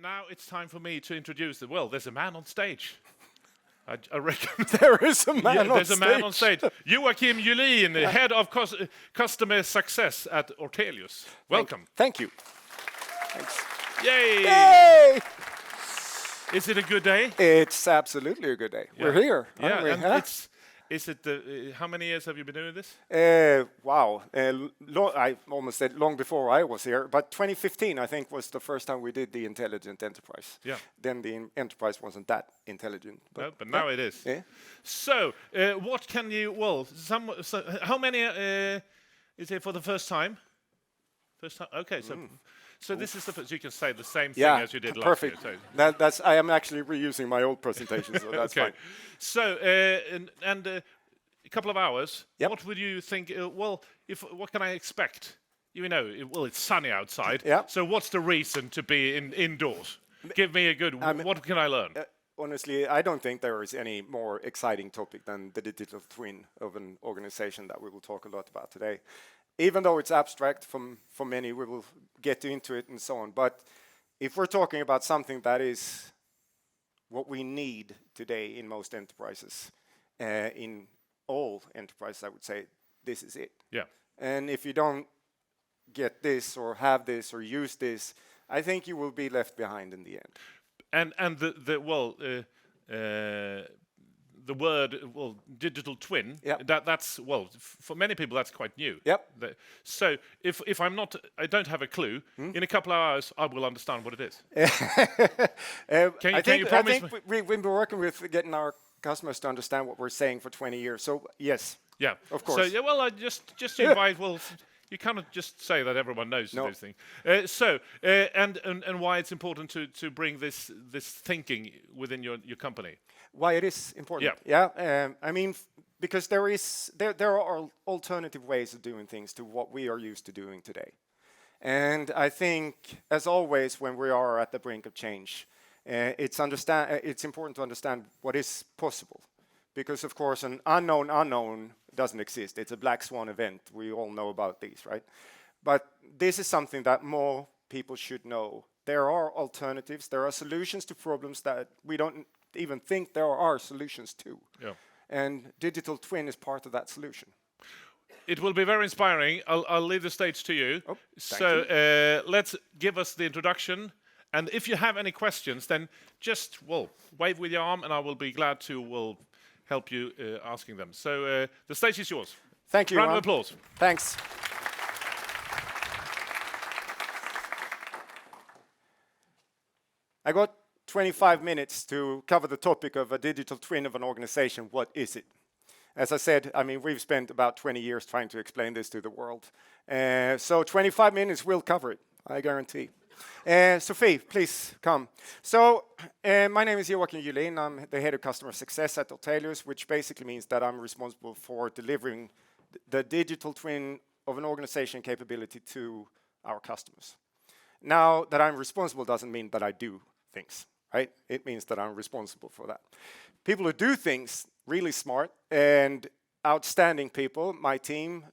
now it's time for me to introduce the. Well, there's a man on stage. I reckon There is a man on there's stage. a man on stage. Joakim Gyllin, the head of customer success at Ortelius. Welcome. Thank you. Thanks. Yay! Yay! Is it a good day? It's absolutely a good day. Yeah. We're here. Yeah, aren't we? and Huh? is it how many years have you been doing this? Wow. I almost said long before I was here, but 2015, I think, was the first time we did the intelligent enterprise. Yeah. Then the enterprise wasn't that intelligent. But now it is. Yeah. So, what can you? Well, how many is it for the first time? First time. Okay, so this is the first. You can say the same thing as you did last year. Perfect. So. That's. I am actually reusing my old presentation, so that's Okay. fine. So, a couple of hours. Yep. What would you think? What can I expect? You know, it's sunny outside. Yeah. So, what's the reason to be indoors? Give me a good. What can I learn? Honestly, I don't think there is any more exciting topic than the digital twin of an organization that we will talk a lot about today. Even though it's abstract for many, we will get into it and so on. But if we're talking about something that is what we need today in most enterprises, in all enterprises, I would say, this is it. Yeah. And if you don't get this or have this or use this, I think you will be left behind in the end. And the word digital twin. Yep. That's for many people that's quite new. Yep. So if I don't have a clue. In a couple of hours I will understand what it is. Can you promise me? We've been working with getting our customers to understand what we're saying for 20 years. So yes. Yeah, of course. So I just invite. Well, you cannot just say that everyone knows those things. And why it's important to bring this thinking within your company. Why it is important? Yeah. I mean, because there are alternative ways of doing things to what we are used to doing today, and I think, as always, when we are at the brink of change, it's important to understand what is possible. Because, of course, an unknown doesn't exist. It's a black swan event. We all know about these, right? But this is something that more people should know. There are alternatives. There are solutions to problems that we don't even think there are solutions to. Yeah. And digital twin is part of that solution. It will be very inspiring. I'll leave the stage to you. Oh, thank you. Let's give us the introduction. And if you have any questions, then just, wave with your arm, and I will be glad to, help you asking them. So the stage is yours. Thank you. Round of applause. Thanks. I got 25 minutes to cover the topic of a digital twin of an organization. What is it? As I said, I mean, we've spent about 20 years trying to explain this to the world. So 25 minutes will cover it, I guarantee. Sophie, please come. So, my name is Joakim Gyllin. I'm the head of customer success at Ortelius, which basically means that I'm responsible for delivering the digital twin of an organization capability to our customers. Now, that I'm responsible doesn't mean that I do things, right? It means that I'm responsible for that. People who do things, really smart and outstanding people, my team,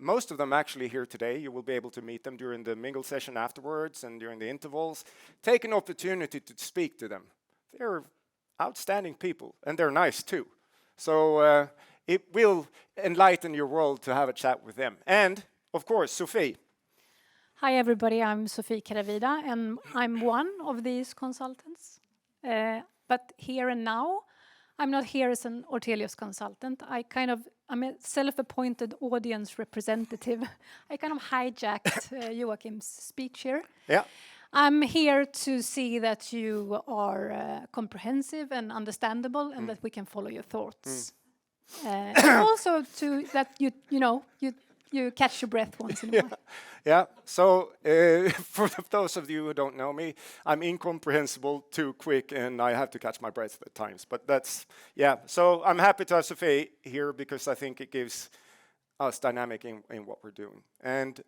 most of them actually here today. You will be able to meet them during the mingle session afterwards and during the intervals. Take an opportunity to speak to them. They're outstanding people, and they're nice too. So it will enlighten your world to have a chat with them. And, of course, Sophie. Hi, everybody. I'm Sophie Caravida, and I'm one of these consultants. But here and now, I'm not here as an Ortelius consultant. I'm a self-appointed audience representative. I kind of hijacked Joakim's speech here. Yeah. I'm here to see that you are comprehensive and understandable, and that we can follow your thoughts. And also that you catch your breath once in a while. Yeah, so for those of you who don't know me, I'm incomprehensible, too quick, and I have to catch my breath at times. But so I'm happy to have Sophie here because I think it gives us dynamic in what we're doing and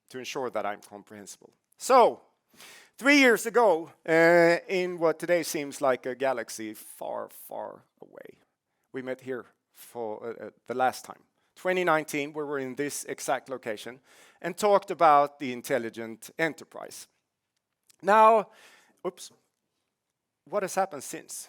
to ensure that I'm comprehensible. So, 3 years ago, in what today seems like a galaxy far, far away, we met here for the last time. 2019, we were in this exact location and talked about the intelligent enterprise. Now, oops, what has happened since?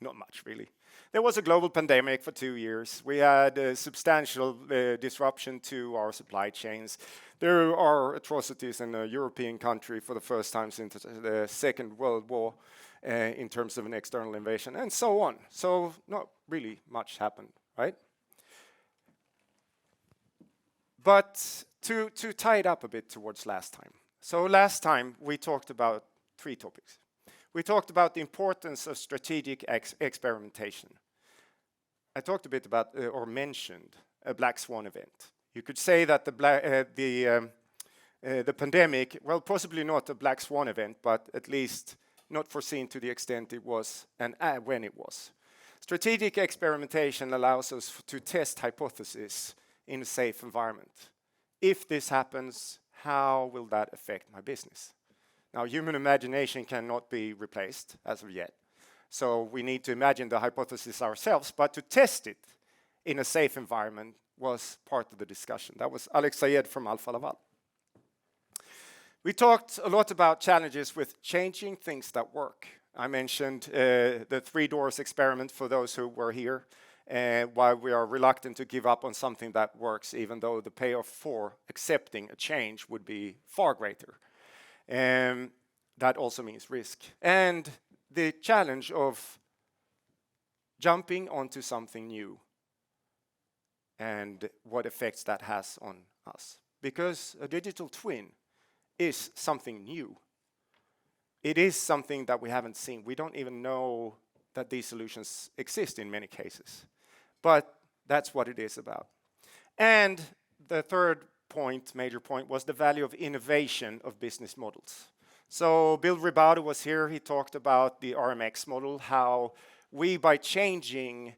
Not much, really. There was a global pandemic for 2 years. We had a substantial disruption to our supply chains. There are atrocities in a European country for the first time since the Second World War in terms of an external invasion, and so on. So not really much happened, right? But to tie it up a bit towards last time. So last time we talked about 3 topics. We talked about the importance of strategic experimentation. I talked a bit about, or mentioned, a black swan event. You could say that the pandemic, well, possibly not a black swan event, but at least not foreseen to the extent it was and when it was. Strategic experimentation allows us to test hypotheses in a safe environment. If this happens, how will that affect my business? Now, human imagination cannot be replaced as of yet. So we need to imagine the hypothesis ourselves, but to test it in a safe environment was part of the discussion. That was Alex Sayed from Alfa Laval. We talked a lot about challenges with changing things that work. I mentioned the 3 doors experiment for those who were here, why we are reluctant to give up on something that works, even though the payoff for accepting a change would be far greater. That also means risk. And the challenge of jumping onto something new and what effects that has on us. Because a digital twin is something new. It is something that we haven't seen. We don't even know that these solutions exist in many cases. But that's what it is about. And the third point, major point, was the value of innovation of business models. So Bill Ribaudo was here. He talked about the RMX model, how we, by changing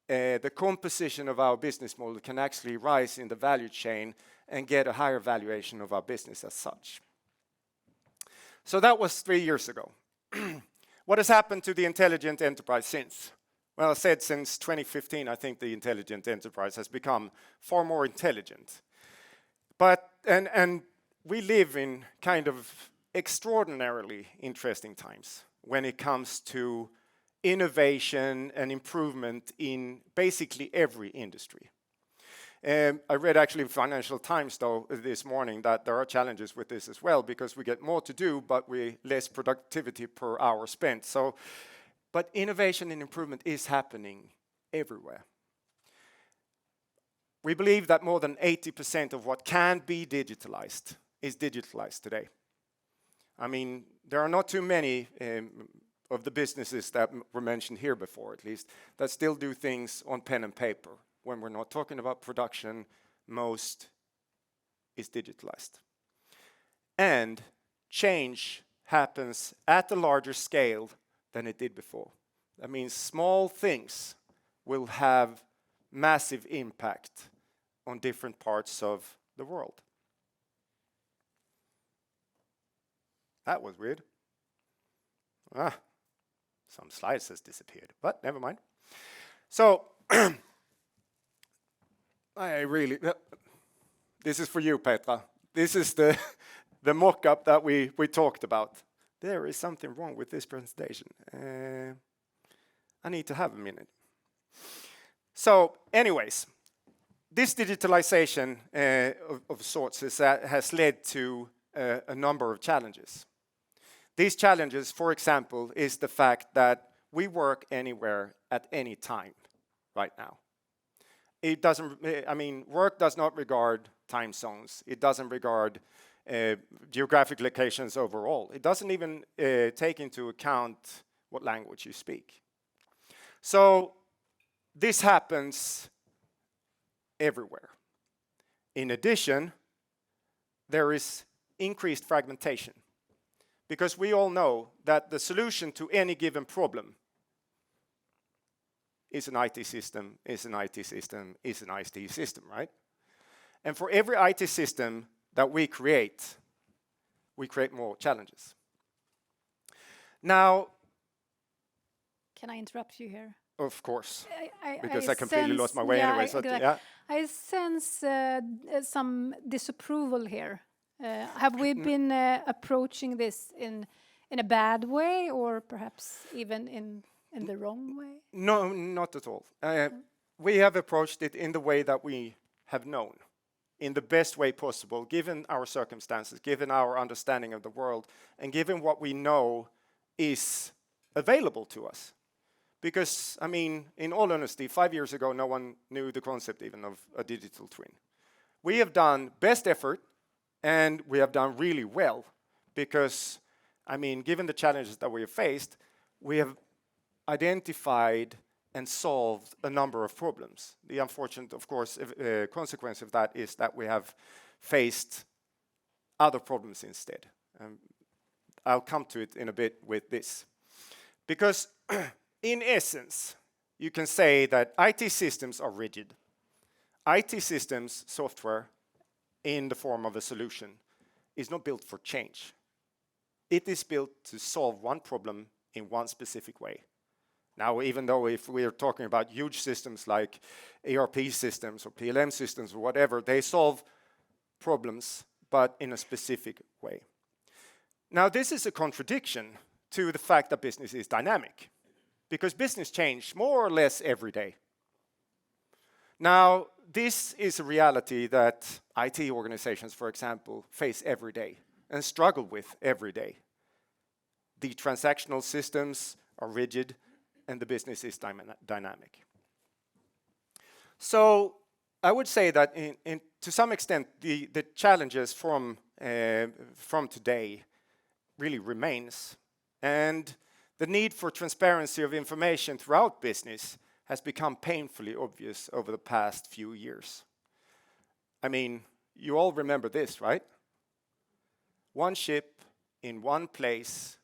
the composition of our business model, can actually rise in the value chain and get a higher valuation of our business as such. So that was 3 years ago. What has happened to the intelligent enterprise since? Well, I said since 2015, I think the intelligent enterprise has become far more intelligent. But, and we live in kind of extraordinarily interesting times when it comes to innovation and improvement in basically every industry. I read actually in Financial Times, though, this morning that there are challenges with this as well, because we get more to do, but we less productivity per hour spent. So, but innovation and improvement is happening everywhere. We believe that more than 80% of what can be digitalized is digitalized today. I mean, there are not too many of the businesses that were mentioned here before, at least, that still do things on pen and paper. When we're not talking about production, most is digitalized. And change happens at a larger scale than it did before. That means small things will have massive impact on different parts of the world. That was weird. Some slides has disappeared, but never mind. So, this is for you, Petra. This is the mock-up that we talked about. There is something wrong with this presentation. I need to have a minute. So, anyways, this digitalization of sorts has led to a number of challenges. These challenges, for example, is the fact that we work anywhere at any time right now. It doesn't, I mean, work does not regard time zones. It doesn't regard geographic locations overall. It doesn't even take into account what language you speak. So this happens everywhere. In addition, there is increased fragmentation, because we all know that the solution to any given problem is an IT system, is an IT system, is an IT system, right? And for every IT system that we create more challenges. Now, can I interrupt you here? Of course, I because I completely lost my way anyway. So, yeah. I sense some disapproval here. Have we been approaching this in a bad way, or perhaps even in the wrong way? No, not at all. We have approached it in the way that we have known, in the best way possible, given our circumstances, given our understanding of the world, and given what we know is available to us. Because, I mean, in all honesty, 5 years ago, no one knew the concept even of a digital twin. We have done best effort, and we have done really well, because, I mean, given the challenges that we have faced, we have identified and solved a number of problems. The unfortunate, of course, consequence of that is that we have faced other problems instead. I'll come to it in a bit with this. Because in essence, you can say that IT systems are rigid. IT systems, software, in the form of a solution, is not built for change. It is built to solve one problem in one specific way. Now, even though if we are talking about huge systems like ERP systems or PLM systems or whatever, they solve problems, but in a specific way. Now, this is a contradiction to the fact that business is dynamic, because business changes more or less every day. Now, this is a reality that IT organizations, for example, face every day and struggle with every day. The transactional systems are rigid, and the business is dynamic. So I would say that to some extent, the challenges from today really remains, and the need for transparency of information throughout business has become painfully obvious over the past few years. I mean, you all remember this, right? One ship in one place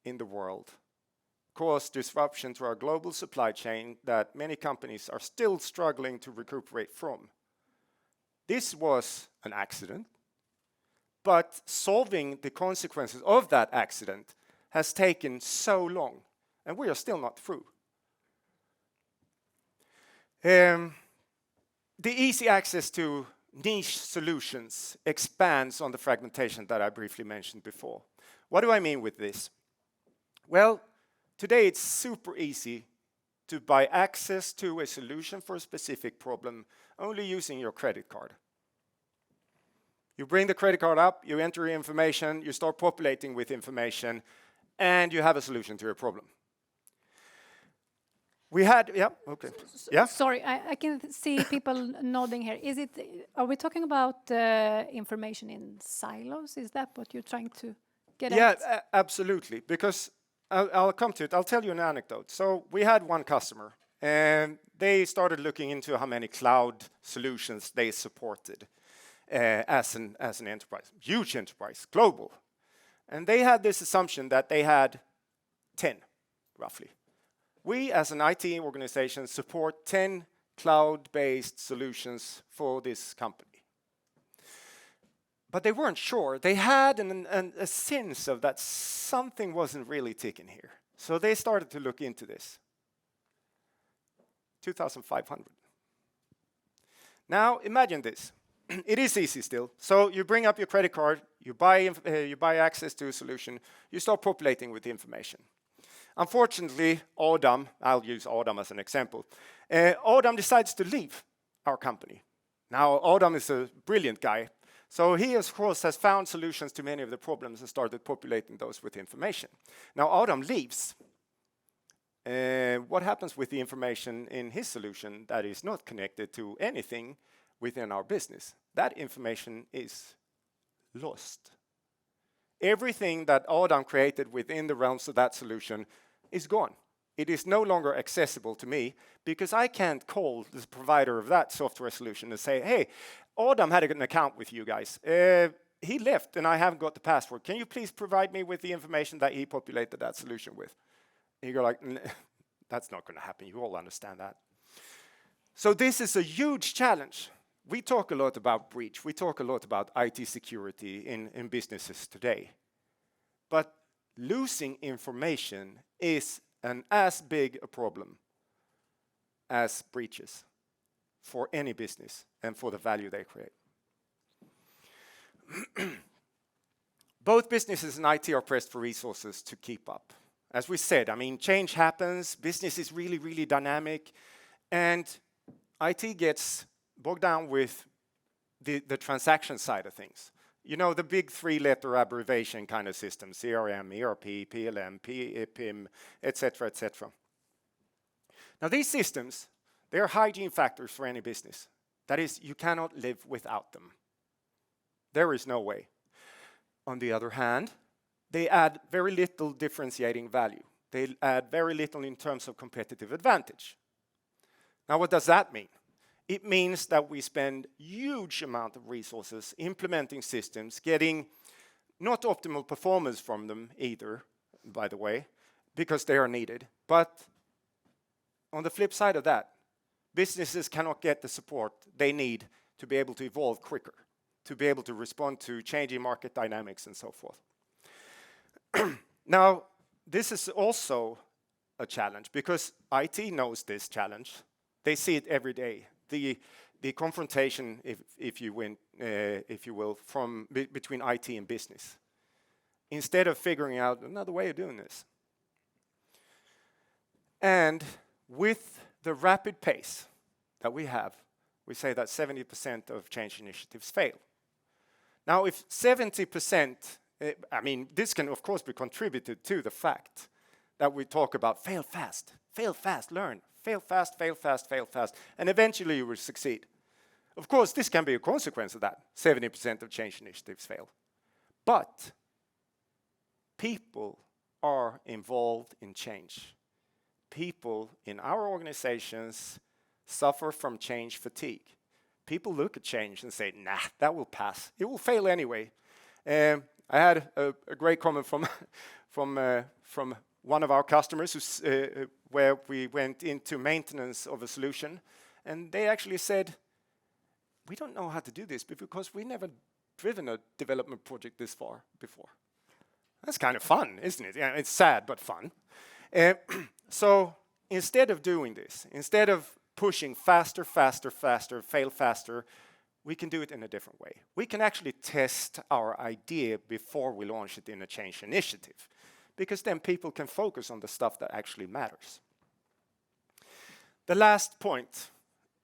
in the world caused disruption to our global supply chain that many companies are still struggling to recuperate from. This was an accident, but solving the consequences of that accident has taken so long, and we are still not through. The easy access to niche solutions expands on the fragmentation that I briefly mentioned before. What do I mean with this? Well, today it's super easy to buy access to a solution for a specific problem only using your credit card. You bring the credit card up, you enter your information, you start populating with information, and you have a solution to your problem. We had, yeah, okay. Yeah? Sorry, I can see people nodding here. Are we talking about information in silos? Is that what you're trying to get at? Yeah, absolutely, because I'll come to it. I'll tell you an anecdote. So we had one customer, and they started looking into how many cloud solutions they supported as an enterprise, huge enterprise, global. And they had this assumption that they had 10, roughly. We, as an IT organization, support 10 cloud-based solutions for this company. But they weren't sure. They had a sense of that something wasn't really ticking here. So they started to look into this. 2,500. Now, imagine this. It is easy still. So you bring up your credit card, you buy access to a solution, you start populating with the information. Unfortunately, Adam, I'll use Adam as an example, Adam decides to leave our company. Now, Adam is a brilliant guy, so he, of course, has found solutions to many of the problems and started populating those with information. Now, Adam leaves. What happens with the information in his solution that is not connected to anything within our business? That information is lost. Everything that Adam created within the realms of that solution is gone. It is no longer accessible to me because I can't call the provider of that software solution and say, hey, Adam had an account with you guys. He left and I haven't got the password. Can you please provide me with the information that he populated that solution with? And you go like, that's not going to happen. You all understand that. So this is a huge challenge. We talk a lot about breach. We talk a lot about IT security in businesses today. But losing information is as big a problem as breaches for any business and for the value they create. both businesses and IT are pressed for resources to keep up. As we said, I mean, change happens, business is really, really dynamic, and IT gets bogged down with the transaction side of things. You know, the big three-letter abbreviation kind of systems, CRM, ERP, PLM, PIM, etc., etc. Now, these systems, they are hygiene factors for any business. That is, you cannot live without them. There is no way. On the other hand, they add very little differentiating value. They add very little in terms of competitive advantage. Now, what does that mean? It means that we spend huge amount of resources implementing systems, getting not optimal performance from them either, by the way, because they are needed. But on the flip side of that, businesses cannot get the support they need to be able to evolve quicker, to be able to respond to changing market dynamics and so forth. Now, this is also a challenge because IT knows this challenge. They see it every day. The confrontation, if you will, from between IT and business, instead of figuring out another way of doing this. And with the rapid pace that we have, we say that 70% of change initiatives fail. Now, if 70%, I mean, this can of course be contributed to the fact that we talk about fail fast, learn. Fail fast, fail fast, fail fast, and eventually you will succeed. Of course, this can be a consequence of that. 70% of change initiatives fail. But people are involved in change. People in our organizations suffer from change fatigue. People look at change and say, nah, that will pass. It will fail anyway. I had a great comment from one of our customers where we went into maintenance of a solution, and they actually said, we don't know how to do this because we never driven a development project this far before. That's kind of fun, isn't it? Yeah, it's sad, but fun. So instead of doing this, instead of pushing faster, fail faster, we can do it in a different way. We can actually test our idea before we launch it in a change initiative, because then people can focus on the stuff that actually matters. The last point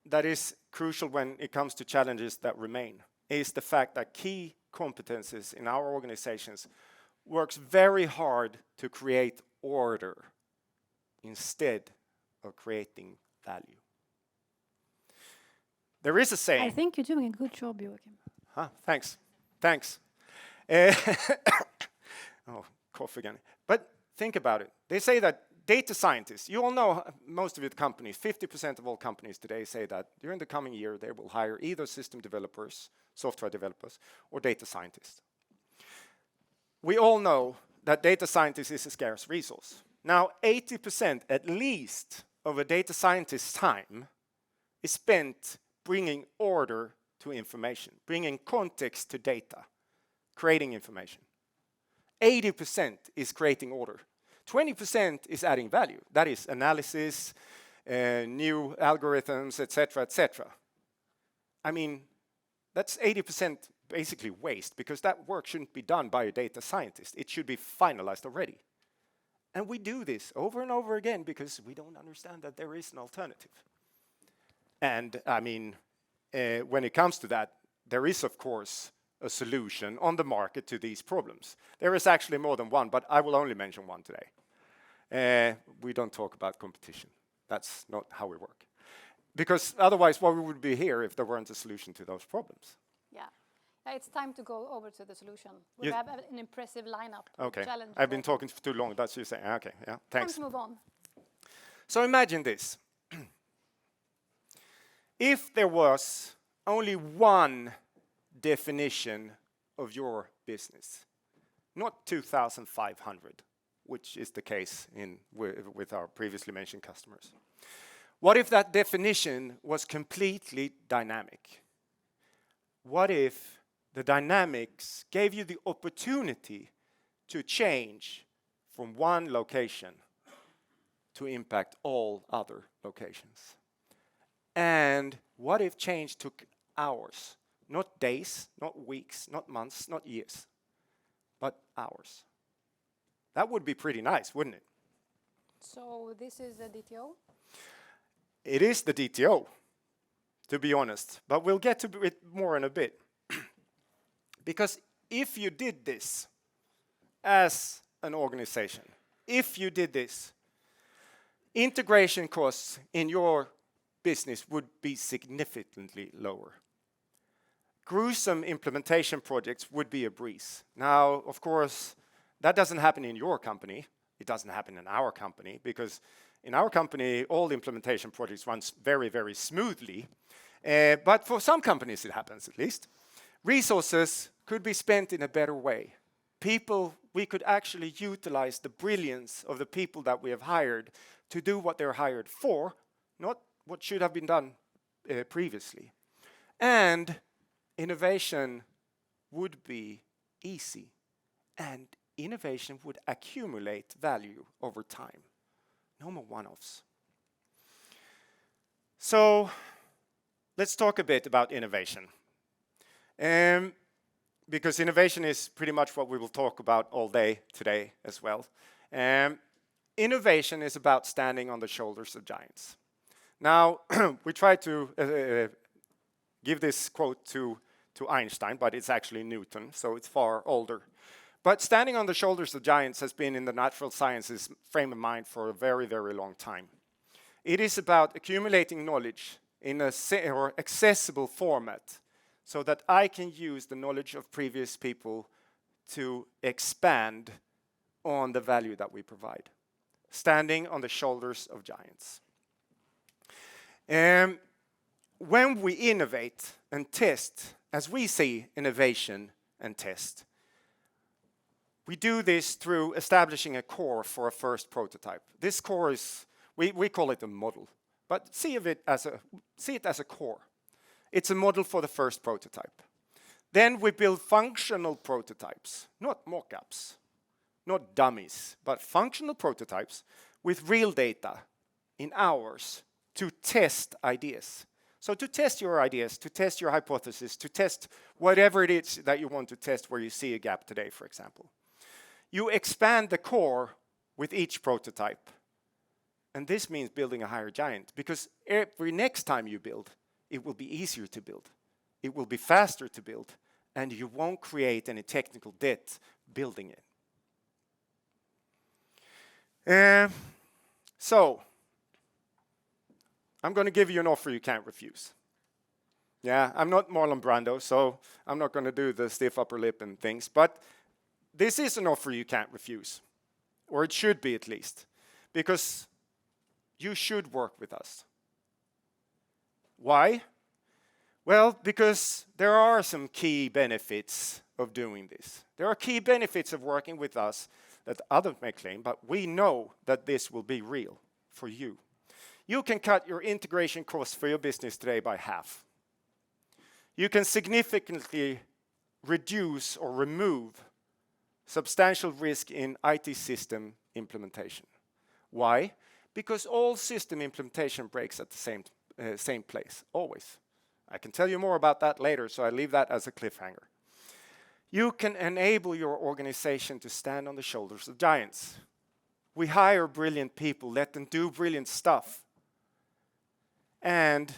that is crucial when it comes to challenges that remain is the fact that key competencies in our organizations works very hard to create order instead of creating value. There is a saying. I think you're doing a good job, Joakim. Huh, thanks. Oh, cough again. But think about it. They say that data scientists, you all know most of the companies, 50% of all companies today say that during the coming year they will hire either system developers, software developers, or data scientists. We all know that data scientist is a scarce resource. Now, 80% at least of a data scientist's time is spent bringing order to information, bringing context to data, creating information. 80% is creating order. 20% is adding value. That is analysis, new algorithms, etc., etc. I mean, that's 80% basically waste, because that work shouldn't be done by a data scientist. It should be finalized already. And we do this over and over again because we don't understand that there is an alternative. And I mean, when it comes to that, there is, of course, a solution on the market to these problems. There is actually more than one, but I will only mention one today. We don't talk about competition. That's not how we work. Because otherwise, why we would be here if there weren't a solution to those problems? Yeah. It's time to go over to the solution. We have an impressive lineup. Okay. I've been talking for too long. That's you saying. Okay. Yeah. Thanks. Time to move on. So imagine this. If there was only one definition of your business, not 2,500, which is the case with our previously mentioned customers. What if that definition was completely dynamic? What if the dynamics gave you the opportunity to change from one location to impact all other locations? And what if change took hours, Not days, not weeks, not months, not years, but hours. That would be pretty nice, wouldn't it? So this is a DTO? It is the DTO, to be honest, but we'll get to it more in a bit. Because if you did this as an organization, if you did this, integration costs in your business would be significantly lower. Gruesome implementation projects would be a breeze. Now, of course, that doesn't happen in your company. It doesn't happen in our company, because in our company, all implementation projects run very, very smoothly. But for some companies, it happens at least. Resources could be spent in a better way. We could actually utilize the brilliance of the people that we have hired to do what they're hired for, not what should have been done previously. And innovation would be easy, and innovation would accumulate value over time. No more one-offs. So let's talk a bit about innovation. Because innovation is pretty much what we will talk about all day today as well. Innovation is about standing on the shoulders of giants. Now, we try to give this quote to Einstein, but it's actually Newton, so it's far older. But standing on the shoulders of giants has been in the natural sciences frame of mind for a very, very long time. It is about accumulating knowledge in a accessible format, so that I can use the knowledge of previous people to expand on the value that we provide. Standing on the shoulders of giants. When we innovate and test, as we see innovation and test, we do this through establishing a core for a first prototype. This core is, we call it a model, but see it as a core. It's a model for the first prototype. Then we build functional prototypes, not mock-ups, not dummies, but functional prototypes with real data in hours to test ideas. So to test your ideas, to test your hypothesis, to test whatever it is that you want to test where you see a gap today, for example. You expand the core with each prototype. And this means building a higher giant, because every next time you build, it will be easier to build. It will be faster to build, and you won't create any technical debt building it. So, I'm going to give you an offer you can't refuse. Yeah, I'm not Marlon Brando, so I'm not going to do the stiff upper lip and things, but this is an offer you can't refuse, or it should be at least, because you should work with us. Why? Well, because there are some key benefits of doing this. There are key benefits of working with us that others may claim, but we know that this will be real for you. You can cut your integration costs for your business today by half. You can significantly reduce or remove substantial risk in IT system implementation. Why? Because all system implementation breaks at the same place, always. I can tell you more about that later, so I leave that as a cliffhanger. You can enable your organization to stand on the shoulders of giants. We hire brilliant people, let them do brilliant stuff. And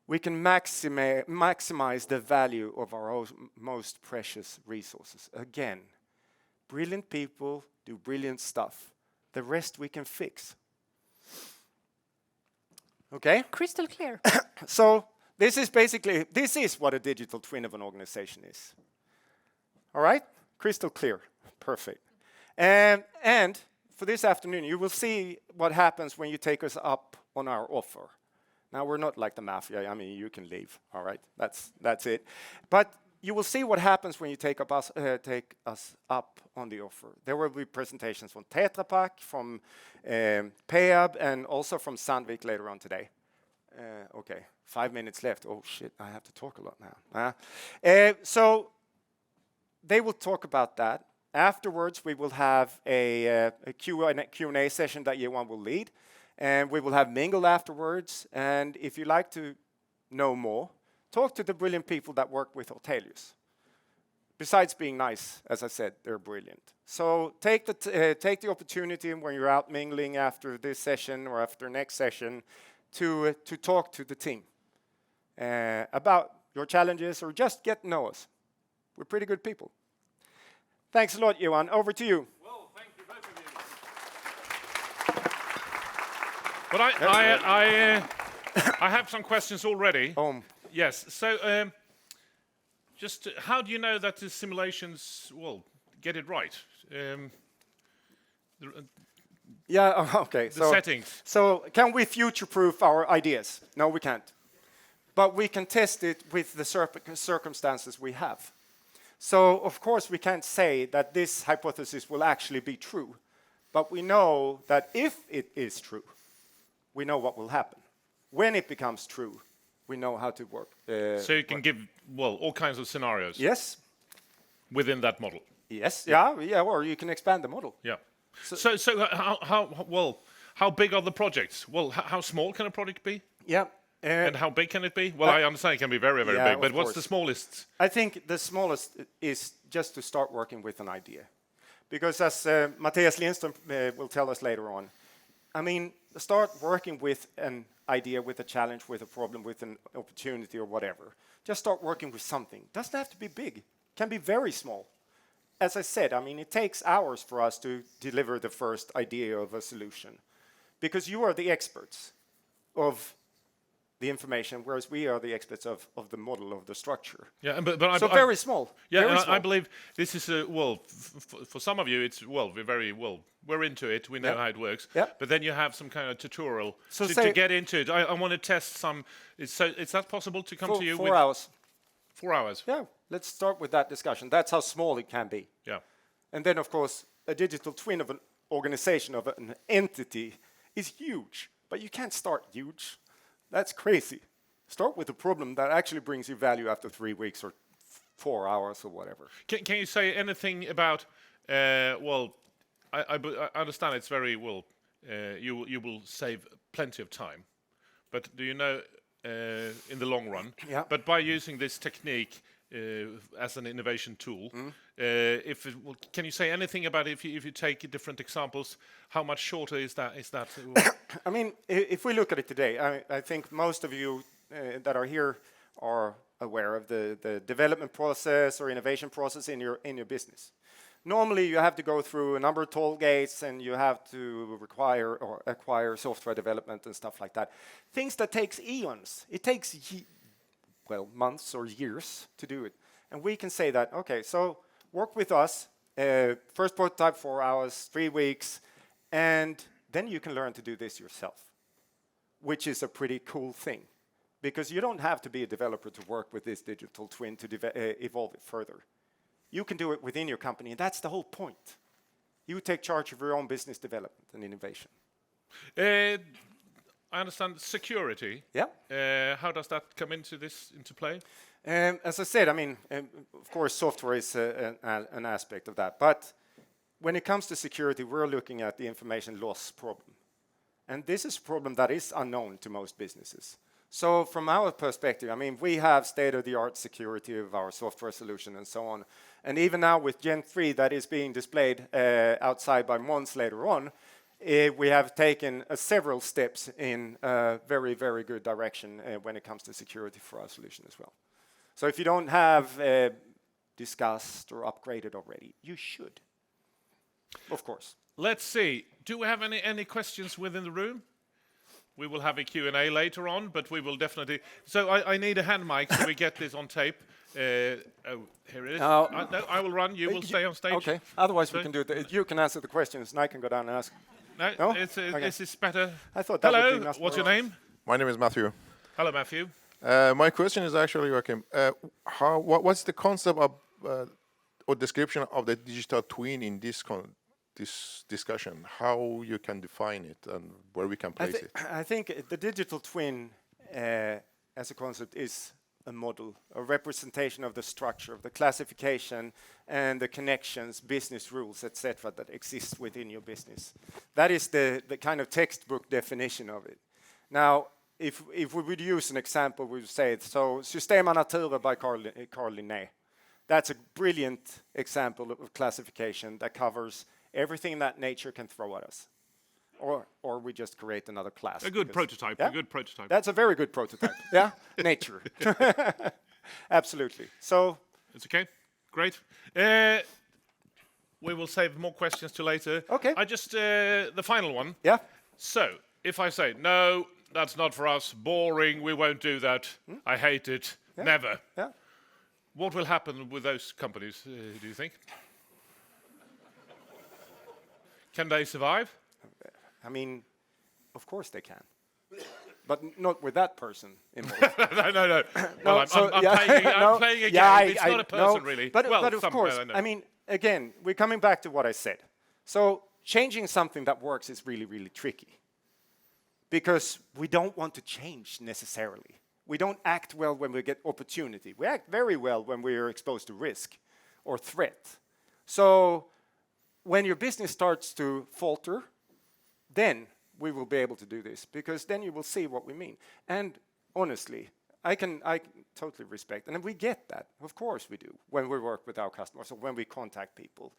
we can maximize the value of our most precious resources. Again, brilliant people do brilliant stuff. The rest we can fix. Okay? Crystal clear. So this is what a digital twin of an organization is. All right? Crystal clear. Perfect. And for this afternoon, you will see what happens when you take us up on our offer. Now, we're not like the mafia. I mean, you can leave. All right? That's it. But you will see what happens when you take us up on the offer. There will be presentations from Tetra Pak, from Peab, and also from Sandvik later on today. Okay, 5 minutes left. Oh shit, I have to talk a lot now. So they will talk about that. Afterwards, we will have a Q&A session that Johan will lead, and we will have mingle afterwards. And if you like to know more, talk to the brilliant people that work with Ortelius. Besides being nice, as I said, they're brilliant. So take the opportunity when you're out mingling after this session or after next session to talk to the team about your challenges or just get to know us. We're pretty good people. Thanks a lot, Johan. Over to you. Well, thank you both of you. But I have some questions already. Yes. So, just how do you know that the simulations get it right? Okay. The settings. So, can we future-proof our ideas? No, we can't. But we can test it with the circumstances we have. So, of course, we can't say that this hypothesis will actually be true. But we know that if it is true, we know what will happen. When it becomes true, we know how to work. So you can give, all kinds of scenarios. Yes. Within that model. Yes. Yeah. Or you can expand the model. Yeah. So how big are the projects? Well, how small can a project be? Yeah. And how big can it be? Well, I understand it can be very, very big, but what's the smallest? I think the smallest is just to start working with an idea. Because as Matthias Lindström will tell us later on, I mean, start working with an idea, with a challenge, with a problem, with an opportunity or whatever. Just start working with something. Doesn't have to be big. Can be very small. As I said, I mean, it takes hours for us to deliver the first idea of a solution. Because you are the experts of the information, whereas we are the experts of the model, of the structure. Yeah, but so very small. Yeah, very small. I believe this is for some of you, it's we're into it. We know how it works. Yeah. But then you have some kind of tutorial So to get into it. I want to test some. Is that possible to come to you? 4 hours. 4 hours. Yeah. Let's start with that discussion. That's how small it can be. Yeah. And then, of course, a digital twin of an organization, of an entity, is huge. But you can't start huge. That's crazy. Start with a problem that actually brings you value after 3 weeks or 4 hours or whatever. Can you say anything about? I understand it's very you will save plenty of time, but do you know in the long run? Yeah. But by using this technique as an innovation tool, can you say anything about if you take different examples, how much shorter is that? I mean, if we look at it today, I think most of you that are here are aware of the development process or innovation process in your business. Normally, you have to go through a number of toll gates, and you have to acquire software development and stuff like that. Things that takes eons. It takes months or years to do it. And we can say that, okay, so work with us. First prototype 4 hours, 3 weeks, and then you can learn to do this yourself, which is a pretty cool thing, because you don't have to be a developer to work with this digital twin to evolve it further. You can do it within your company, and that's the whole point. You take charge of your own business development and innovation. I understand security. Yeah. How does that come into play? As I said, I mean, of course, software is an aspect of that. But when it comes to security, we're looking at the information loss problem. And this is a problem that is unknown to most businesses. So from our perspective, I mean, we have state-of-the-art security of our software solution and so on. And even now with Gen 3 that is being displayed outside by Måns later on, we have taken several steps in a very, very good direction when it comes to security for our solution as well. So if you don't have discussed or upgraded already, you should, of course. Let's see. Do we have any questions within the room? We will have a Q&A later on, but we will definitely... So I need a hand mic so we get this on tape. Here it is. No, I will run. You will stay on stage. Okay. Otherwise, we can do it. You can answer the questions, and I can go down and ask. No? Okay. This is better. I thought that would be Hello, what's your name? My name is Matthew. Hello, Matthew. My question is actually, Joakim, what's the concept of or description of the digital twin in this discussion? How you can define it and where we can place it? I think the digital twin as a concept is a model, a representation of the structure, of the classification and the connections, business rules, etc., that exist within your business. That is the kind of textbook definition of it. Now, if we would use an example, we would say, so Systema Natura by Carl Linné. That's a brilliant example of classification that covers everything that nature can throw at us. Or we just create another class. A good prototype. Yeah? A good prototype. That's a very good prototype. Yeah, nature. Absolutely. So It's okay. Great. We will save more questions to later. Okay. I just the final one. yeah, So if I say no, that's not for us. Boring. We won't do that. I hate it. Never. yeah. What will happen with those companies? Do you think? Can they survive? I mean, of course they can, but not with that person involved. no. Well, I'm playing a game. Yeah, It's not a person, really. But well, of course, I know. I mean, again, we're coming back to what I said. So changing something that works is really, really tricky because we don't want to change necessarily. We don't act well when we get opportunity. We act very well when we are exposed to risk or threat. So when your business starts to falter, then we will be able to do this because then you will see what we mean. And honestly, I can totally respect, and we get that. Of course we do when we work with our customers or when we contact people.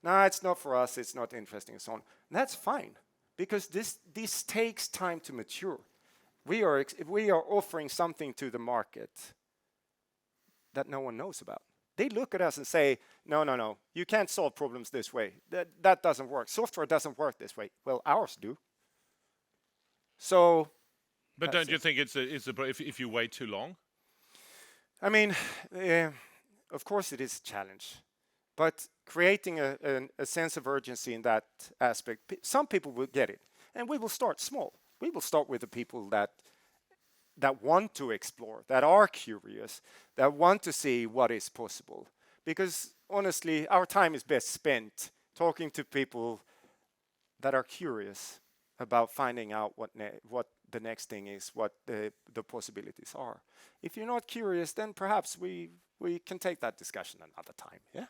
No, it's not for us. It's not interesting and so on. And that's fine because this takes time to mature. We are offering something to the market that no one knows about. They look at us and say, no, you can't solve problems this way. That doesn't work. Software doesn't work this way. Well, ours do. So, But don't you think if you wait too long? I mean, of course it is a challenge. But creating a sense of urgency in that aspect, some people will get it. And we will start small. We will start with the people that want to explore, that are curious, that want to see what is possible. Because honestly, our time is best spent talking to people that are curious about finding out what the next thing is, what the possibilities are. If you're not curious, then perhaps we can take that discussion another time. Yeah.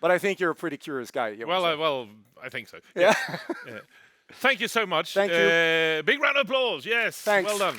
But I think you're a pretty curious guy. Well, I think so. Yeah. Thank you so much. Thank you. Big round of applause. Yes. Thanks. Well done.